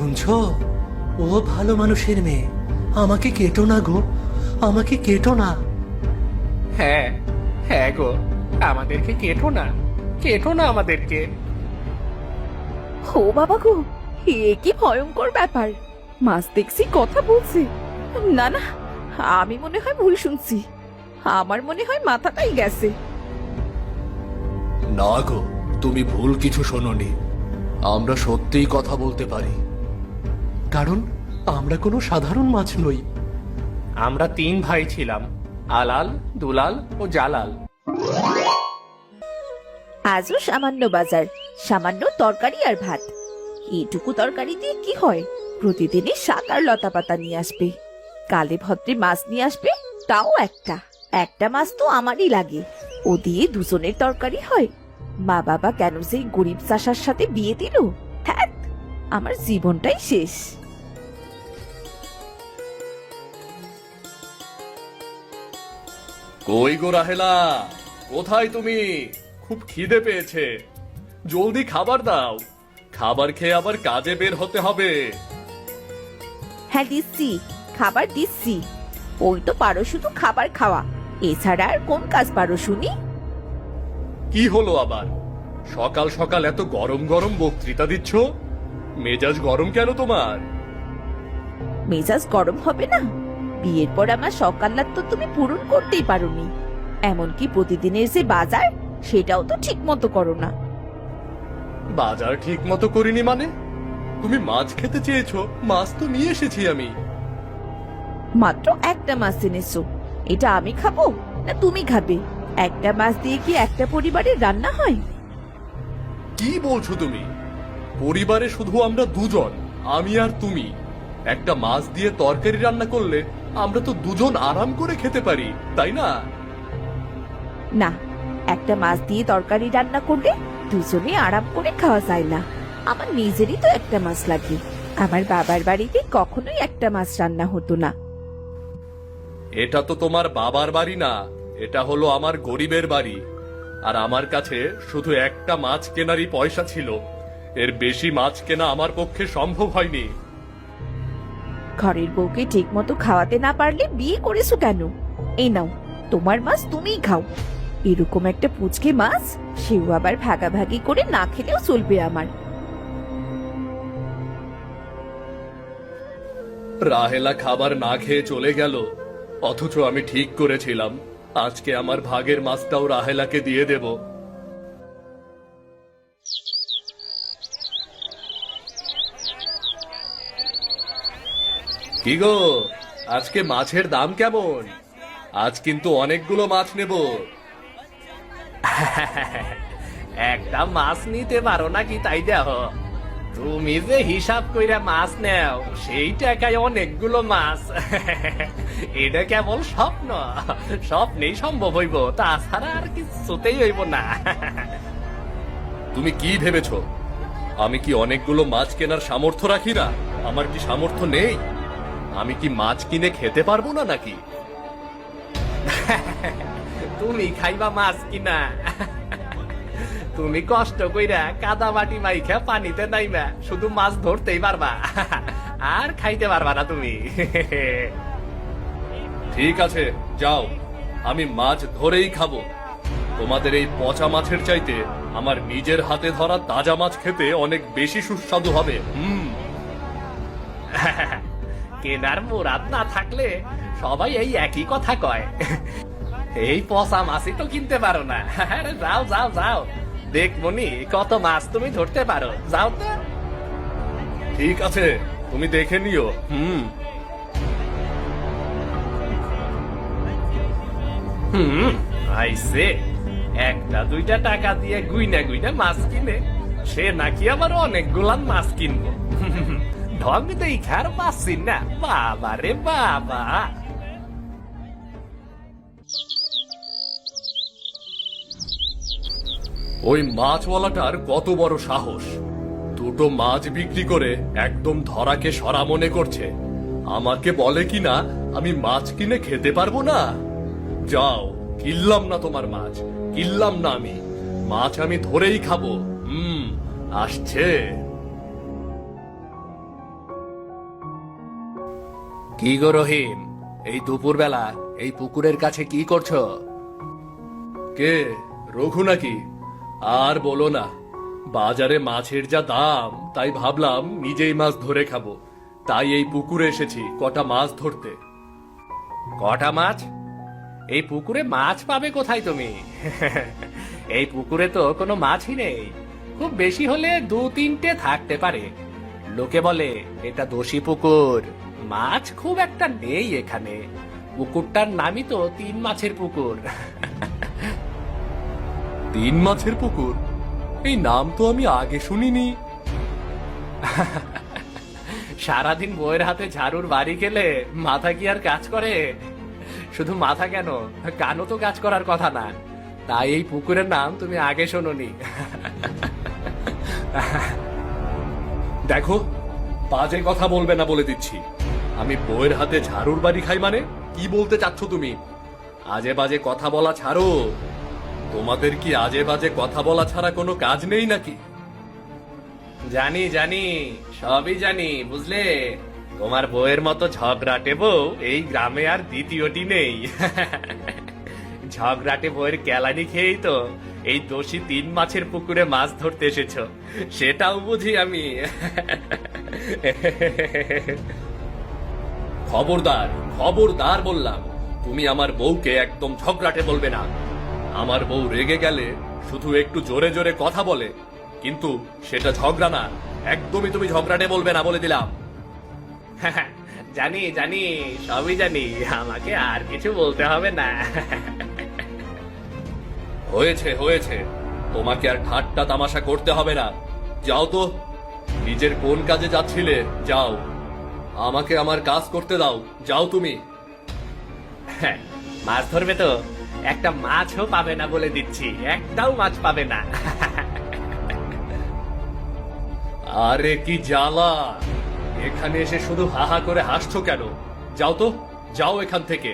শুনছো? ও ভালো মানুষের মেয়ে, আমাকে কেটো না গো, আমাকে কেটো না। হ্যাঁ, হ্যাঁ গো, আমাদেরকে কেটো না, কেটো না আমাদেরকে। ও বাবা গো, এ কি ভয়ঙ্কর ব্যাপার! মাছ দেখছি কথা বলছে। না না, আমি মনে হয় ভুল শুনছি। আমার মনে হয় মাথাটাই গেছে। না গো, তুমি ভুল কিছু শোনোনি। আমরা সত্যিই কথা বলতে পারি, কারণ আমরা কোনো সাধারণ মাছ নই। আমরা 3 ভাই ছিলাম, আলাল, দুলাল ও জালাল। আজও সামান্য বাজার, সামান্য তরকারি আর ভাত। এইটুকু তরকারি দিয়ে কি হয়? প্রতিদিনই শাক আর লতা পাতা নিয়ে আসবে, কালে ভদ্রে মাছ নিয়ে আসবে, তাও একটা একটা মাছ তো আমারই লাগে। ও দিয়ে দুজনের তরকারি হয়? মা বাবা কেন সেই গরিব চাষার সাথে বিয়ে দিল? হ্যাঁ, আমার জীবনটাই শেষ। কই গো রাহেলা, কোথায় তুমি? খুব খিদে পেয়েছে, জলদি খাবার দাও। খাবার খেয়ে আবার কাজে বের হতে হবে। হ্যাঁ দিচ্ছি, খাবার দিচ্ছি। ওই তো পারো শুধু খাবার খাওয়া, এছাড়া আর কোন কাজ পারো শুনি? কি হলো আবার? সকাল সকাল এত গরম গরম বক্তৃতা দিচ্ছ? মেজাজ গরম কেন তোমার? মেজাজ গরম হবে না? বিয়ের পর আমার সকাল্লাদ তো তুমি পূরণ করতেই পারোনি। এমনকি প্রতিদিনের যে বাজার, সেটাও তো ঠিক মতো করো না। বাজার ঠিক মতো করিনি মানে? তুমি মাছ খেতে চেয়েছো, মাছ তো নিয়ে এসেছি আমি। মাত্র একটা মাছ এনেছো, এটা আমি খাবো না তুমি খাবে? একটা মাছ দিয়ে কি একটা পরিবারের রান্না হয়? কি বলছো তুমি? পরিবারে শুধু আমরা দুজন, আমি আর তুমি। একটা মাছ দিয়ে তরকারি রান্না করলে আমরা তো দুজন আরাম করে খেতে পারি, তাই না? না, একটা মাছ দিয়ে তরকারি রান্না করলে দুজনে আরাম করে খাওয়া যায় না। আমার নিজেরই তো একটা মাছ লাগে। আমার বাবার বাড়িতে কখনোই একটা মাছ রান্না হতো না। এটা তো তোমার বাবার বাড়ি না, এটা হলো আমার গরিবের বাড়ি। আর আমার কাছে শুধু একটা মাছ কেনারই পয়সা ছিল, এর বেশি মাছ কেনা আমার পক্ষে সম্ভব হয়নি। ঘরের বউকে ঠিক মতো খাওয়াতে না পারলে বিয়ে করেছো কেন? এই নাও, তোমার মাছ তুমিই খাও। এরকম একটা পুচকে মাছ, সেও আবার ভাগাভাগি করে না খেলেও চলবে আমার। রাহেলা খাবার না খেয়ে চলে গেল, অথচ আমি ঠিক করেছিলাম আজকে আমার ভাগের মাছটাও রাহেলাকে দিয়ে দেব। কি গো, আজকে মাছের দাম কেমন? আজ কিন্তু অনেকগুলো মাছ নেব। একটা মাছ নিতে পারো নাকি তাই দেখো। তুমি যে হিসাব কইরা মাছ নেও, সেই টাকায় অনেকগুলো মাছ। এটা কেবল স্বপ্ন, স্বপ্নেই সম্ভব হইব, তাছাড়া আর কিছুতেই হইব না। তুমি কি ভেবেছো আমি কি অনেকগুলো মাছ কেনার সামর্থ্য রাখি না? আমার কি সামর্থ্য নেই? আমি কি মাছ কিনে খেতে পারবো না নাকি? তুমি খাইবা মাছ কিনা? তুমি কষ্ট কইরা কাদা মাটি মাইখা পানিতে নাইবা শুধু মাছ ধরতেই পারবা, আর খাইতে পারবা না তুমি। ঠিক আছে, যাও, আমি মাছ ধরেই খাবো। তোমাদের এই পচা মাছের চাইতে আমার নিজের হাতে ধরা তাজা মাছ খেতে অনেক বেশি সুস্বাদু হবে। কেনার মুরাদ না থাকলে সবাই এই একই কথা কয়। এই পচা মাছই তো কিনতে পারো না। আরে যাও যাও যাও, দেখবনি কত মাছ তুমি ধরতে পারো, যাও তো। ঠিক আছে, তুমি দেখে নিও। আইসে একটা দুইটা টাকা দিয়ে গুইনা গুইনা মাছ কিনে, সে নাকি আবার অনেকগুলান মাছ কিনবো। ঢং দেখে আর পাচ্ছি না, বাবা রে বাবা। ওই মাছওয়ালাটার কত বড় সাহস! দুটো মাছ বিক্রি করে একদম ধরাকে সরা মনে করছে। আমাকে বলে কিনা আমি মাছ কিনে খেতে পারবো না। যাও, কিনলাম না তোমার মাছ, কিনলাম না আমি। মাছ আমি ধরেই খাবো। আসছে। কি গো রহিম, এই দুপুরবেলা এই পুকুরের কাছে কি করছো? কে, রঘু নাকি? আর বলো না, বাজারে মাছের যা দাম, তাই ভাবলাম নিজেই মাছ ধরে খাবো। তাই এই পুকুরে এসেছি কটা মাছ ধরতে। কটা মাছ? এই পুকুরে মাছ পাবে কোথায় তুমি? এই পুকুরে তো কোনো মাছই নেই। খুব বেশি হলে 2-3টে থাকতে পারে। লোকে বলে এটা দোষী পুকুর, মাছ খুব একটা নেই এখানে। পুকুরটার নামই তো 3 মাছের পুকুর। 3 মাছের পুকুর? এই নাম তো আমি আগে শুনিনি। সারাদিন বইয়ের হাতে ঝাড়ুর বাড়ি গেলে মাথা কি আর কাজ করে? শুধু মাথা কেন, কানও তো কাজ করার কথা না। তাই এই পুকুরের নাম তুমি আগে শোনোনি। দেখো, বাজে কথা বলবে না বলে দিচ্ছি। আমি বইয়ের হাতে ঝাড়ুর বাড়ি খাই মানে? কি বলতে চাচ্ছ তুমি? আজে বাজে কথা বলা ছাড়ো। তোমাদের কি আজে বাজে কথা বলা ছাড়া কোনো কাজ নেই নাকি? জানি জানি, সবই জানি, বুঝলে। তোমার বউয়ের মতো ঝগড়াটে বউ এই গ্রামে আর দ্বিতীয়টি নেই। ঝগড়াটে বউয়ের কেলানি খেয়েই তো এই দোষী 3 মাছের পুকুরে মাছ ধরতে এসেছো, সেটাও বুঝি আমি। খবরদার, খবরদার বললাম। তুমি আমার বউকে একদম ঝগড়াটে বলবে না। আমার বউ রেগে গেলে শুধু একটু জোরে জোরে কথা বলে, কিন্তু সেটা ঝগড়া না। একদমই তুমি ঝগড়াটে বলবে না বলে দিলাম। জানি জানি, সবই জানি, আমাকে আর কিছু বলতে হবে না। হয়েছে হয়েছে, তোমাকে আর ঠাট্টা তামাশা করতে হবে না। যাও তো, নিজের কোন কাজে যাচ্ছিলে যাও। আমাকে আমার কাজ করতে দাও, যাও তুমি। মাছ ধরবে তো? একটা মাছও পাবে না বলে দিচ্ছি, একটাও মাছ পাবে না। আরে কি জ্বালা! এখানে এসে শুধু হাহা করে হাসছো কেন? যাও তো, যাও এখান থেকে।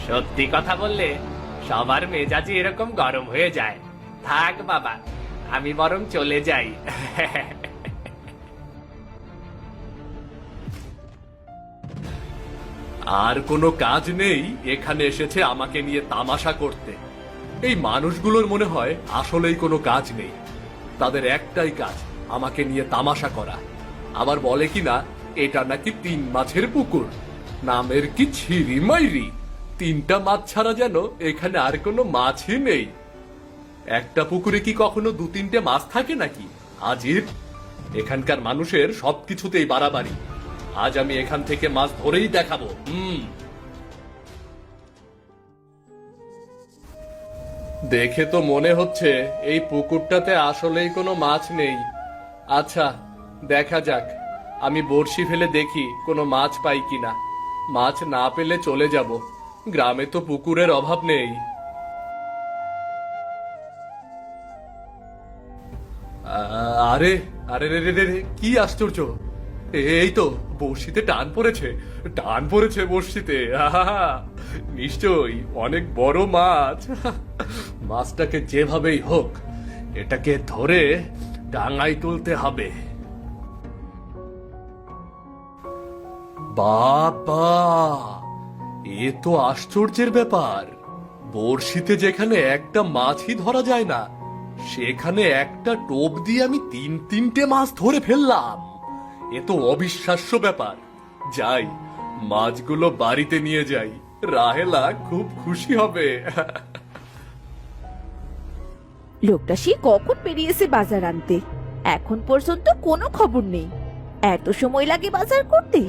সত্যি কথা বললে সবার মেজাজই এরকম গরম হয়ে যায়। থাক বাবা, আমি বরং চলে যাই। আর কোনো কাজ নেই, এখানে এসেছে আমাকে নিয়ে তামাশা করতে। এই মানুষগুলোর মনে হয় আসলেই কোনো কাজ নেই। তাদের একটাই কাজ, আমাকে নিয়ে তামাশা করা। আবার বলে কিনা এটা নাকি 3 মাছের পুকুর। নামের কি ছিরি মাইরি! 3টা মাছ ছাড়া যেন এখানে আর কোনো মাছই নেই। একটা পুকুরে কি কখনো 2-3টে মাছ থাকে নাকি? আজীব! এখানকার মানুষের সবকিছুতেই বাড়াবাড়ি। আজ আমি এখান থেকে মাছ ধরেই দেখাবো। দেখে তো মনে হচ্ছে এই পুকুরটাতে আসলেই কোনো মাছ নেই। আচ্ছা, দেখা যাক। আমি বড়শি ফেলে দেখি কোনো মাছ পাই কিনা। মাছ না পেলে চলে যাব। গ্রামে তো পুকুরের অভাব নেই। আরে আরে রে রে রে রে, কি আশ্চর্য! এই তো বড়শিতে টান পড়েছে, টান পড়েছে বড়শিতে। আহা, নিশ্চয়ই অনেক বড় মাছ। মাছটাকে যেভাবেই হোক এটাকে ধরে ডাঙায় তুলতে হবে। বাবা, এ তো আশ্চর্যের ব্যাপার। বড়শিতে যেখানে একটা মাছই ধরা যায় না, সেখানে একটা টোপ দিয়ে আমি 3-3টে মাছ ধরে ফেললাম। এ তো অবিশ্বাস্য ব্যাপার। যাই, মাছগুলো বাড়িতে নিয়ে যাই। রাহেলা খুব খুশি হবে। লোকটা সে কখন বেরিয়েছে বাজার আনতে, এখন পর্যন্ত কোনো খবর নেই। এত সময় লাগে বাজার করতে?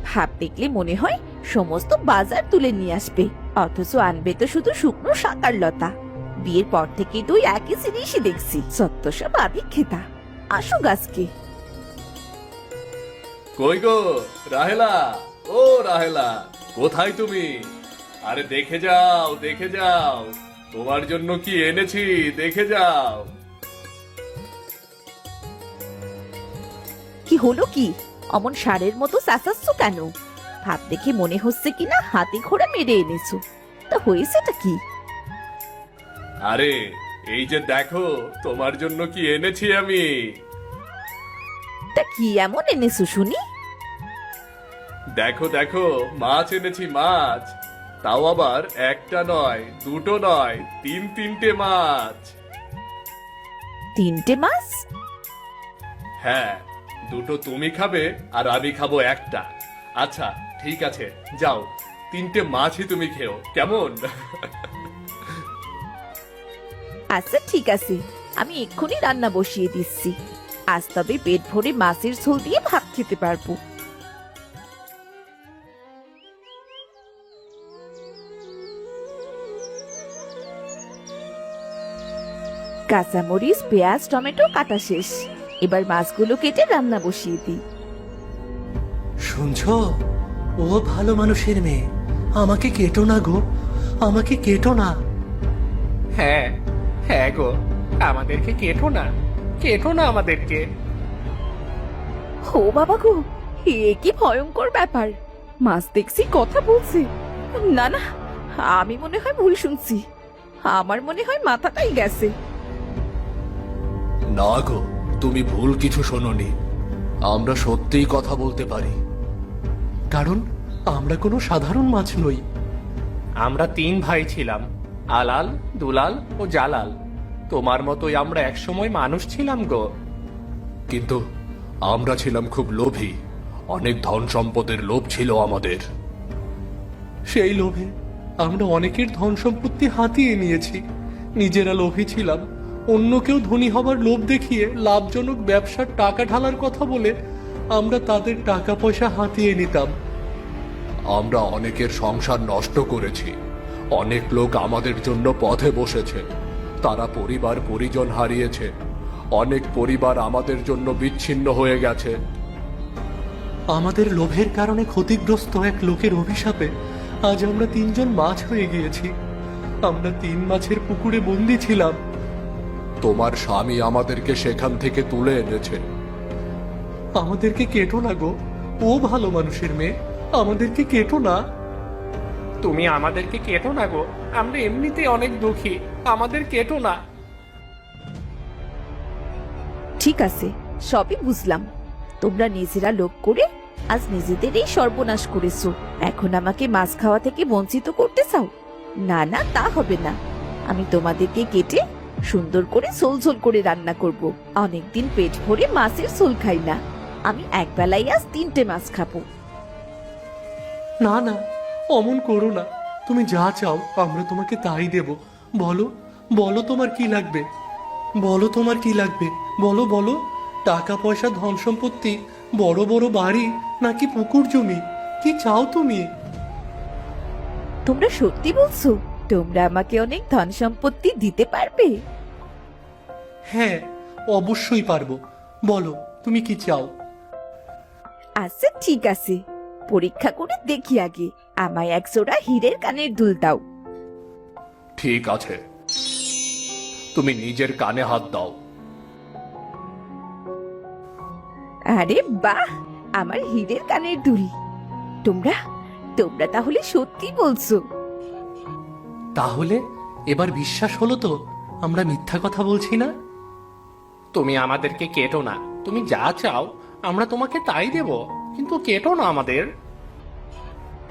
ভাব দেখলে মনে হয় সমস্ত বাজার তুলে নিয়ে আসবে, অথচ আনবে তো শুধু শুকনো শাকার লতা। বিয়ের পর থেকে তুই একই জিনিসই দেখছি, সত্য সব আদিক খেতা। আসো গাছকে। কই গো রাহেলা, ও রাহেলা, কোথায় তুমি? আরে দেখে যাও, দেখে যাও, তোমার জন্য কি এনেছি, দেখে যাও। কি হলো কি? অমন ষাঁড়ের মতো চেঁচাচ্ছ কেন? ভাব দেখে মনে হচ্ছে কিনা হাতে ঘোড়া মেরে এনেছো। তা হয়েছেটা কি? আরে এই যে দেখো, তোমার জন্য কি এনেছি আমি। তা কি এমন এনেছো শুনি? দেখো দেখো, মাছ এনেছি, মাছ। তাও আবার একটা নয়, দুটো নয়, তিনটে মাছ। তিনটে মাছ? হ্যাঁ, দুটো তুমি খাবে আর আমি খাবো একটা। আচ্ছা ঠিক আছে, যাও, তিনটে মাছই তুমি খেও, কেমন? আচ্ছা ঠিক আছে, আমি এক্ষুনি রান্না বসিয়ে দিচ্ছি। আজ তবে পেট ভরে মাছের ঝোল দিয়ে ভাত খেতে পারবো। কাঁচামরিচ, পেঁয়াজ, টমেটো কাটা শেষ। এবার মাছগুলো কেটে রান্না বসিয়ে দিই। শুনছো, ও ভালো মানুষের মেয়ে, আমাকে কেটো না গো, আমাকে কেটো না। হ্যাঁ হ্যাঁ গো, আমাদেরকে কেটো না, কেটো না আমাদেরকে। ও বাবা গো, এ কি ভয়ঙ্কর ব্যাপার! মাছ দেখছি কথা বলছে। না না, আমি মনে হয় ভুল শুনছি। আমার মনে হয় মাথাটাই গেছে। না গো, তুমি ভুল কিছু শোনোনি। আমরা সত্যিই কথা বলতে পারি, কারণ আমরা কোনো সাধারণ মাছ নই। আমরা 3 ভাই ছিলাম, আলাল, দুলাল ও জালাল। তোমার মতোই আমরা একসময় মানুষ ছিলাম গো। কিন্তু আমরা ছিলাম খুব লোভী, অনেক ধন সম্পদের লোভ ছিল আমাদের। সেই লোভে আমরা অনেকের ধন সম্পত্তি হাতিয়ে নিয়েছি। নিজেরা লোভী ছিলাম, অন্য কেউ ধনী হবার লোভ দেখিয়ে লাভজনক ব্যবসার টাকা ঢালার কথা বলে আমরা তাদের টাকা পয়সা হাতিয়ে নিতাম। আমরা অনেকের সংসার নষ্ট করেছি, অনেক লোক আমাদের জন্য পথে বসেছে, তারা পরিবার পরিজন হারিয়েছে, অনেক পরিবার আমাদের জন্য বিচ্ছিন্ন হয়ে গেছে। আমাদের লোভের কারণে ক্ষতিগ্রস্ত এক লোকের অভিশাপে আজ আমরা 3 জন মাছ হয়ে গিয়েছি। আমরা 3 মাছের পুকুরে বন্দী ছিলাম। তোমার স্বামী আমাদেরকে সেখান থেকে তুলে এনেছে। আমাদেরকে কেটো না গো, ও ভালো মানুষের মেয়ে, আমাদেরকে কেটো না। তুমি আমাদেরকে কেটো না গো, আমরা এমনিতেই অনেক দুঃখী, আমাদের কেটো না। ঠিক আছে, সবই বুঝলাম। তোমরা নিজেরা লোভ করে আজ নিজেদেরই সর্বনাশ করেছো। এখন আমাকে মাছ খাওয়া থেকে বঞ্চিত করতে চাও? না না, তা হবে না। আমি তোমাদেরকে কেটে সুন্দর করে ঝোল ঝোল করে রান্না করব। অনেকদিন পেট ভরে মাছের ঝোল খাই না। আমি একবেলাই আজ 3টে মাছ খাবো। না না, অমন করো না। তুমি যা চাও আমরা তোমাকে তাই দেব। বলো বলো, তোমার কি লাগবে? বলো তোমার কি লাগবে, বলো বলো। টাকা পয়সা, ধন সম্পত্তি, বড় বড় বাড়ি, নাকি পুকুর জমি? কি চাও তুমি? তোমরা সত্যি বলছো? তোমরা আমাকে অনেক ধন সম্পত্তি দিতে পারবে? হ্যাঁ, অবশ্যই পারবো। বলো তুমি কি চাও? আচ্ছা ঠিক আছে, পরীক্ষা করে দেখি আগে। আমায় 1 জোড়া হীরের কানের দুল দাও। ঠিক আছে, তুমি নিজের কানে হাত দাও। আরে বাহ, আমার হীরের কানের দুল। তোমরা তোমরা তাহলে সত্যি বলছো? তাহলে এবার বিশ্বাস হলো তো আমরা মিথ্যা কথা বলছি না? তুমি আমাদেরকে কেটো না, তুমি যা চাও আমরা তোমাকে তাই দেব, কিন্তু কেটো না আমাদের।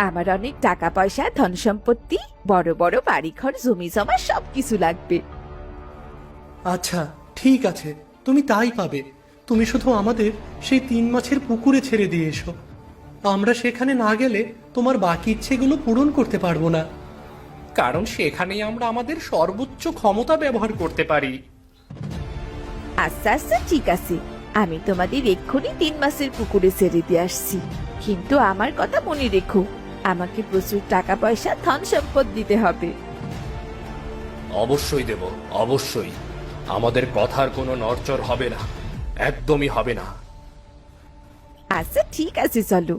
আমার অনেক টাকা পয়সা, ধন সম্পত্তি, বড় বড় বাড়িঘর, জমি জমা সবকিছু লাগবে। আচ্ছা ঠিক আছে, তুমি তাই পাবে। তুমি শুধু আমাদের সেই 3 মাছের পুকুরে ছেড়ে দিয়ে এসো। আমরা সেখানে না গেলে তোমার বাকি ইচ্ছেগুলো পূরণ করতে পারবো না। কারণ সেখানেই আমরা আমাদের সর্বোচ্চ ক্ষমতা ব্যবহার করতে পারি। আচ্ছা আচ্ছা ঠিক আছে, আমি তোমাদের এক্ষুনি 3 মাসের পুকুরে ছেড়ে দিয়ে আসছি। কিন্তু আমার কথা মনে রেখো, আমাকে প্রচুর টাকা পয়সা, ধন সম্পদ দিতে হবে। অবশ্যই দেব, অবশ্যই। আমাদের কথার কোনো নড়চড় হবে না, একদমই হবে না। আচ্ছা ঠিক আছে, চলো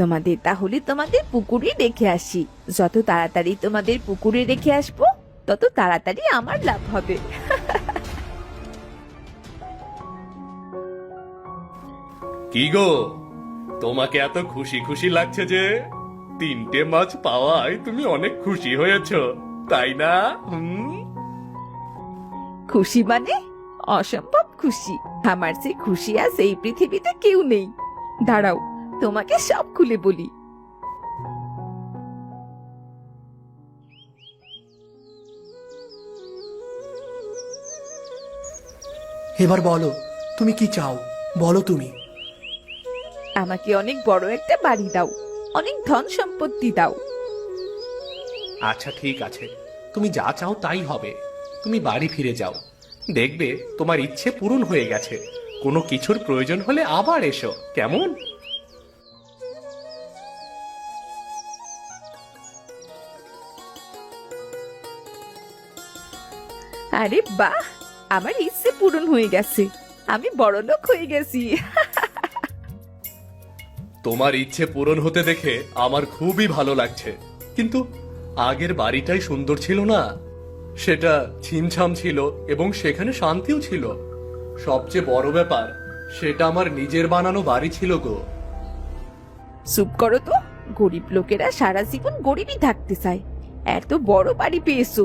তোমাদের তাহলে তোমাদের পুকুরে রেখে আসি। যত তাড়াতাড়ি তোমাদের পুকুরে রেখে আসবো, তত তাড়াতাড়ি আমার লাভ হবে। কি গো, তোমাকে এত খুশি খুশি লাগছে যে? 3টে মাছ পাওয়ায় তুমি অনেক খুশি হয়েছো, তাই না? খুশি মানে অসম্ভব খুশি। আমার যে খুশি আজ এই পৃথিবীতে কেউ নেই। দাঁড়াও, তোমাকে সব খুলে বলি। এবার বলো, তুমি কি চাও? বলো তুমি। আমাকে অনেক বড় একটা বাড়ি দাও, অনেক ধন সম্পত্তি দাও। আচ্ছা ঠিক আছে, তুমি যা চাও তাই হবে। তুমি বাড়ি ফিরে যাও, দেখবে তোমার ইচ্ছে পূরণ হয়ে গেছে। কোনো কিছুর প্রয়োজন হলে আবার এসো, কেমন? আরে বাহ, আমার ইচ্ছে পূরণ হয়ে গেছে, আমি বড়লোক হয়ে গেছি। তোমার ইচ্ছে পূরণ হতে দেখে আমার খুবই ভালো লাগছে, কিন্তু আগের বাড়িটাই সুন্দর ছিল না? সেটা ছিমছাম ছিল এবং সেখানে শান্তিও ছিল। সবচেয়ে বড় ব্যাপার, সেটা আমার নিজের বানানো বাড়ি ছিল গো। চুপ করো তো, গরিব লোকেরা সারা জীবন গরিবই থাকতে চায়। এত বড় বাড়ি পেয়েছো,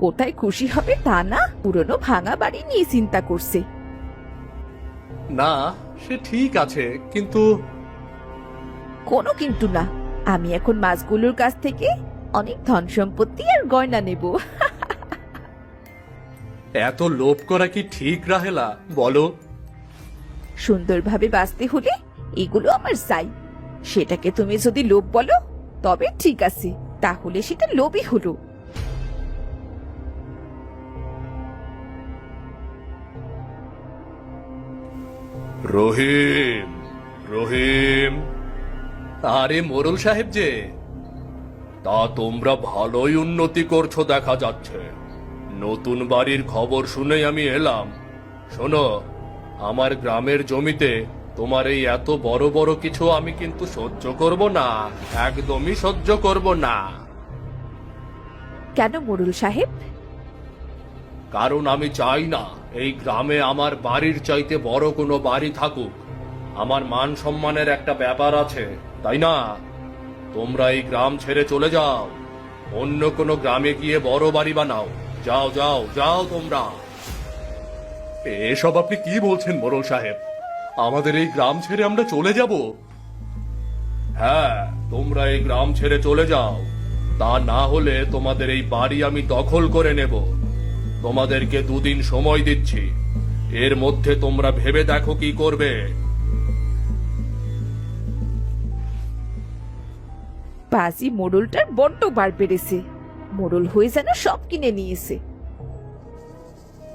কোথায় খুশি হবে তা না, পুরনো ভাঙা বাড়ি নিয়ে চিন্তা করছে। না, সে ঠিক আছে, কিন্তু কোনো কিন্তু না, আমি এখন মাছগুলোর কাছ থেকে অনেক ধন সম্পত্তি আর গয়না নেব। এত লোভ করা কি ঠিক, রাহেলা? বলো। সুন্দরভাবে বাঁচতে হলে এগুলো আমার চাই। সেটাকে তুমি যদি লোভ বলো তবে ঠিক আছে, তাহলে সেটা লোভই হলো। রহিম, রহিম। আরে মোরল সাহেব যে, তা তোমরা ভালোই উন্নতি করছো দেখা যাচ্ছে। নতুন বাড়ির খবর শুনেই আমি এলাম। শোনো, আমার গ্রামের জমিতে তোমার এই এত বড় বড় কিছু আমি কিন্তু সহ্য করব না, একদমই সহ্য করব না। কেন মোড়ল সাহেব? কারণ আমি চাই না এই গ্রামে আমার বাড়ির চাইতে বড় কোনো বাড়ি থাকুক। আমার মান সম্মানের একটা ব্যাপার আছে, তাই না? তোমরা এই গ্রাম ছেড়ে চলে যাও, অন্য কোনো গ্রামে গিয়ে বড় বাড়ি বানাও। যাও যাও যাও তোমরা। এসব আপনি কি বলছেন মোড়ল সাহেব? আমাদের এই গ্রাম ছেড়ে আমরা চলে যাব? হ্যাঁ, তোমরা এই গ্রাম ছেড়ে চলে যাও, তা না হলে তোমাদের এই বাড়ি আমি দখল করে নেব। তোমাদেরকে 2 দিন সময় দিচ্ছি, এর মধ্যে তোমরা ভেবে দেখো কি করবে। পাজি মোড়লটার বড্ড বার বেড়েছে, মোড়ল হয়ে যেন সব কিনে নিয়েছে।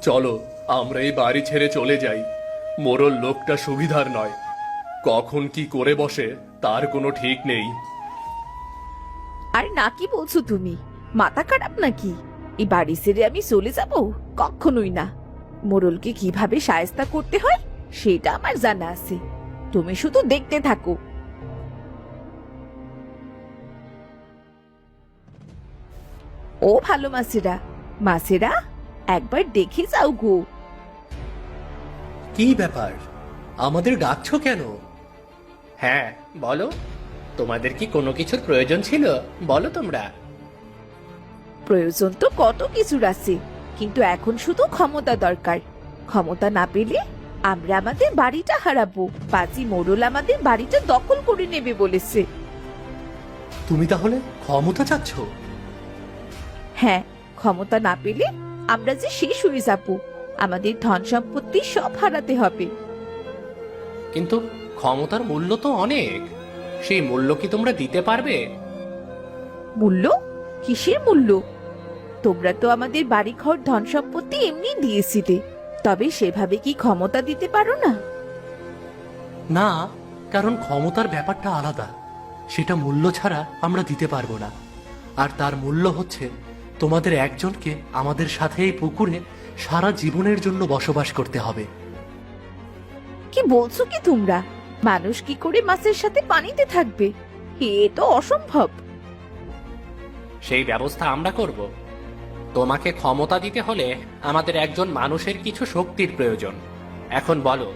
চলো আমরা এই বাড়ি ছেড়ে চলে যাই। মোড়ল লোকটা সুবিধার নয়, কখন কি করে বসে তার কোনো ঠিক নেই। আর না, কি বলছো তুমি? মাথা খারাপ নাকি? এই বাড়ি ছেড়ে আমি চলে যাব? কখনোই না। মোড়লকে কিভাবে শায়েস্তা করতে হয় সেটা আমার জানা আছে, তুমি শুধু দেখতে থাকো। ও ভালো মাছেরা, মাছেরা একবার দেখে যাও গো। কি ব্যাপার, আমাদের ডাকছো কেন? হ্যাঁ বলো, তোমাদের কি কোনো কিছুর প্রয়োজন ছিল? বলো তোমরা। প্রয়োজন তো কত কিছুর আছে, কিন্তু এখন শুধু ক্ষমতা দরকার। ক্ষমতা না পেলে আমরা আমাদের বাড়িটা হারাবো। পাজি মোড়ল আমাদের বাড়িটা দখল করে নেবে বলেছে। তুমি তাহলে ক্ষমতা চাচ্ছ? হ্যাঁ, ক্ষমতা না পেলে আমরা যে শেষ হয়ে যাব, আমাদের ধন সম্পত্তি সব হারাতে হবে। কিন্তু ক্ষমতার মূল্য তো অনেক, সেই মূল্য কি তোমরা দিতে পারবে? মূল্য? কিসের মূল্য? তোমরা তো আমাদের বাড়িঘর ধন সম্পত্তি এমনি দিয়েছিলে, তবে সেভাবে কি ক্ষমতা দিতে পারো না? না, কারণ ক্ষমতার ব্যাপারটা আলাদা, সেটা মূল্য ছাড়া আমরা দিতে পারবো না। আর তার মূল্য হচ্ছে তোমাদের একজনকে আমাদের সাথে এই পুকুরে সারা জীবনের জন্য বসবাস করতে হবে। কি বলছো কি তোমরা? মানুষ কি করে মাছের সাথে পানিতে থাকবে? এ তো অসম্ভব। সেই ব্যবস্থা আমরা করব। তোমাকে ক্ষমতা দিতে হলে আমাদের একজন মানুষের কিছু শক্তির প্রয়োজন। এখন বলো,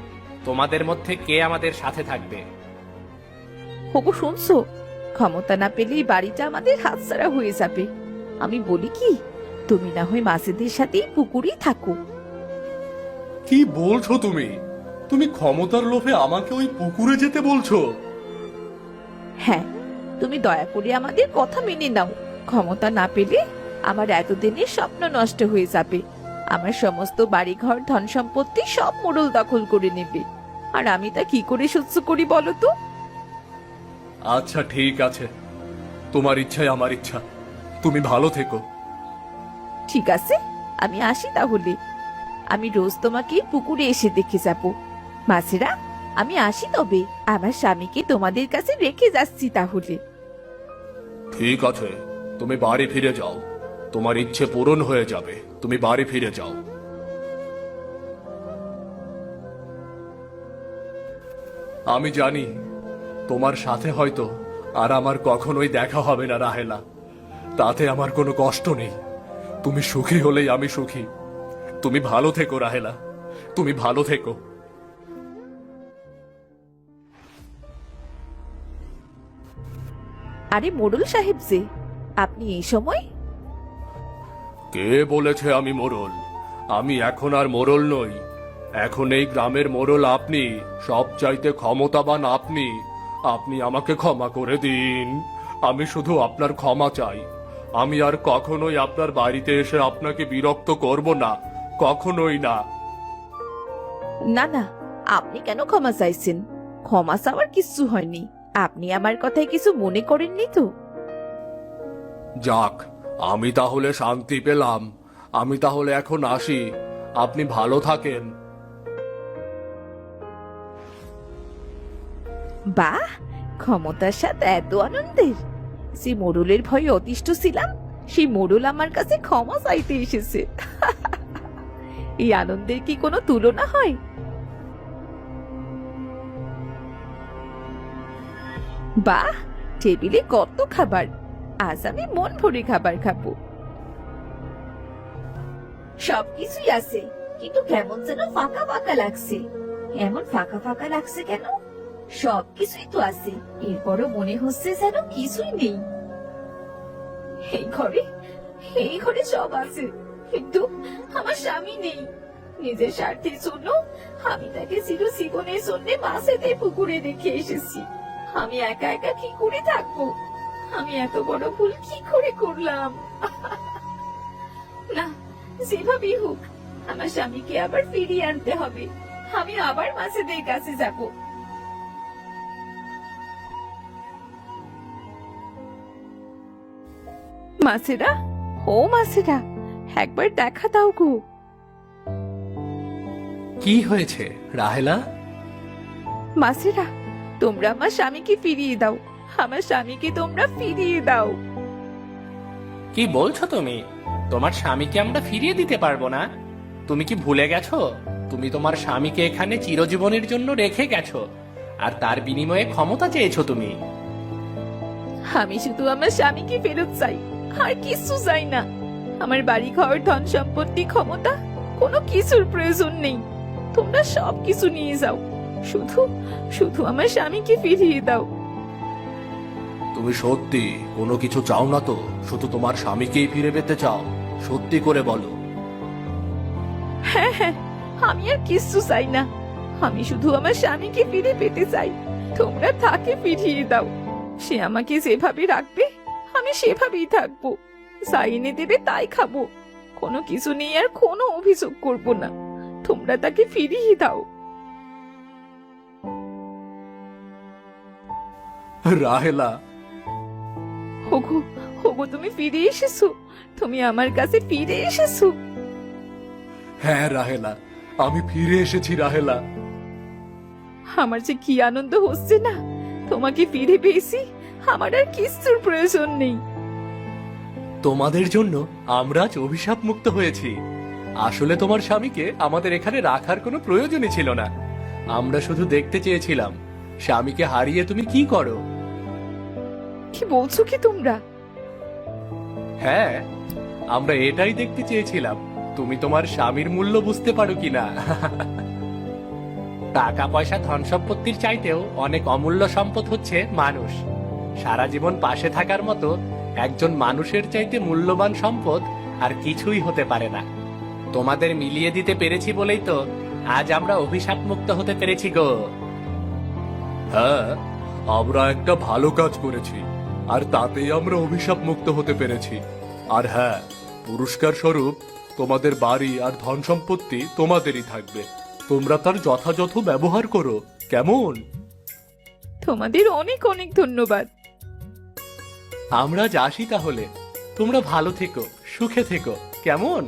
তোমাদের মধ্যে কে আমাদের সাথে থাকবে? হবু শুনছো, ক্ষমতা না পেলে এই বাড়িটা আমাদের হাতছাড়া হয়ে যাবে। আমি বলি কি, তুমি না হয় মাছেদের সাথে পুকুরেই থাকো। কি বলছো তুমি? তুমি ক্ষমতার লোভে আমাকে ওই পুকুরে যেতে বলছো? হ্যাঁ, তুমি দয়া করে আমাদের কথা মেনে নাও। ক্ষমতা না পেলে আমার এতদিনের স্বপ্ন নষ্ট হয়ে যাবে। আমার সমস্ত বাড়িঘর ধন সম্পত্তি সব মোড়ল দখল করে নেবে। আর আমি তা কি করে সহ্য করি বলো তো? আচ্ছা ঠিক আছে, তোমার ইচ্ছাই আমার ইচ্ছা। তুমি ভালো থেকো। ঠিক আছে, আমি আসি তাহলে। আমি রোজ তোমাকে পুকুরে এসে দেখে যাব। মাছেরা, আমি আসি তবে। আমার স্বামীকে তোমাদের কাছে রেখে যাচ্ছি তাহলে। ঠিক আছে, তুমি বাড়ি ফিরে যাও। তোমার ইচ্ছে পূরণ হয়ে যাবে, তুমি বাড়ি ফিরে যাও। আমি জানি তোমার সাথে হয়তো আর আমার কখনোই দেখা হবে না রাহেলা, তাতে আমার কোনো কষ্ট নেই। তুমি সুখী হলেই আমি সুখী। তুমি ভালো থেকো রাহেলা, তুমি ভালো থেকো। আরে মোড়ল সাহেব যে, আপনি এই সময়? কে বলেছে আমি মোড়ল? আমি এখন আর মোড়ল নই। এখন এই গ্রামের মোড়ল আপনি, সবচাইতে ক্ষমতাবান আপনি। আপনি আমাকে ক্ষমা করে দিন। আমি শুধু আপনার ক্ষমা চাই। আমি আর কখনোই আপনার বাড়িতে এসে আপনাকে বিরক্ত করব না, কখনোই না। না না, আপনি কেন ক্ষমা চাইছেন? ক্ষমা চাওয়ার কিছু হয়নি। আপনি আমার কথায় কিছু মনে করেননি তো? যাক, আমি তাহলে শান্তি পেলাম। আমি তাহলে এখন আসি। আপনি ভালো থাকেন। বাহ, ক্ষমতার সাথে এত আনন্দের! যে মোড়লের ভয়ে অতিষ্ঠ ছিলাম, সেই মোড়ল আমার কাছে ক্ষমা চাইতে এসেছে। এই আনন্দের কি কোনো তুলনা হয়? বাহ, টেবিলে কত খাবার! আজ আমি মন ভরে খাবার খাবো। সবকিছুই আছে, কিন্তু কেমন যেন ফাঁকা ফাঁকা লাগছে। এমন ফাঁকা ফাঁকা লাগছে কেন? সবকিছুই তো আছে, এরপরও মনে হচ্ছে যেন কিছুই নেই। এই ঘরে সব আছে, কিন্তু আমার স্বামী নেই। নিজের স্বার্থের জন্য আমি তাকে চিরজীবনের জন্য মাছেদের পুকুরে রেখে এসেছি। আমি একা একা কি করে থাকবো? আমি এত বড় ভুল কি করে করলাম? না, যেভাবেই হোক আমার স্বামীকে আবার ফিরিয়ে আনতে হবে। আমি আবার মাছেদের কাছে যাব। মাছেরা, ও মাছেরা, একবার দেখা দাও গো। কি হয়েছে রাহেলা? মাছেরা, তোমরা আমার স্বামীকে ফিরিয়ে দাও। আমার স্বামীকে তোমরা ফিরিয়ে দাও। কি বলছো তুমি? তোমার স্বামীকে আমরা ফিরিয়ে দিতে পারবো না? তুমি কি ভুলে গেছো? তুমি তোমার স্বামীকে এখানে চিরজীবনের জন্য রেখে গেছো, আর তার বিনিময়ে ক্ষমতা চেয়েছো তুমি। আমি শুধু আমার স্বামীকে ফেরত চাই, আর কিছু চাই না। আমার বাড়ি ঘর ধন সম্পত্তি ক্ষমতা কোনো কিছুর প্রয়োজন নেই। তোমরা সব কিছু নিয়ে যাও, শুধু শুধু আমার স্বামীকে ফিরিয়ে দাও। তুমি সত্যি কোনো কিছু চাও না তো? শুধু তোমার স্বামীকেই ফিরে পেতে চাও? সত্যি করে বলো। হ্যাঁ হ্যাঁ, আমি আর কিছু চাই না। আমি শুধু আমার স্বামীকে ফিরে পেতে চাই। তোমরা তাকে ফিরিয়ে দাও। সে আমাকে যেভাবে রাখবে আমি সেভাবেই থাকবো। যা এনে দেবে তাই খাবো। কোনো কিছু নিয়ে আর কোনো অভিযোগ করব না। তোমরা তাকে ফিরিয়ে দাও। রাহেলা, ওগো, ওগো, তুমি ফিরে এসেছো। তুমি আমার কাছে ফিরে এসেছো। হ্যাঁ রাহেলা, আমি ফিরে এসেছি রাহেলা। আমার যে কি আনন্দ হচ্ছে না! তোমাকে ফিরে পেয়েছি, আমার আর কিছুর প্রয়োজন নেই। তোমাদের জন্য আমরা আজ অভিশাপ মুক্ত হয়েছি। আসলে তোমার স্বামীকে আমাদের এখানে রাখার কোনো প্রয়োজনই ছিল না। আমরা শুধু দেখতে চেয়েছিলাম স্বামীকে হারিয়ে তুমি কি করো। কি বলছো কি তোমরা? হ্যাঁ, আমরা এটাই দেখতে চেয়েছিলাম তুমি তোমার স্বামীর মূল্য বুঝতে পারো কিনা। টাকা পয়সা ধন সম্পত্তির চাইতেও অনেক অমূল্য সম্পদ হচ্ছে মানুষ। সারা জীবন পাশে থাকার মতো একজন মানুষের চাইতে মূল্যবান সম্পদ আর কিছুই হতে পারে না। তোমাদের মিলিয়ে দিতে পেরেছি বলেই তো আজ আমরা অভিশাপ মুক্ত হতে পেরেছি গো। হ্যাঁ, আমরা একটা ভালো কাজ করেছি, আর তাতেই আমরা অভিশাপ মুক্ত হতে পেরেছি। আর হ্যাঁ, পুরস্কার স্বরূপ তোমাদের বাড়ি আর ধন সম্পত্তি তোমাদেরই থাকবে, তোমরা তার যথাযথ ব্যবহার করো, কেমন? তোমাদের অনেক অনেক ধন্যবাদ। আমরা যাসি তাহলে, তোমরা ভালো থেকো, সুখে থেকো, কেমন?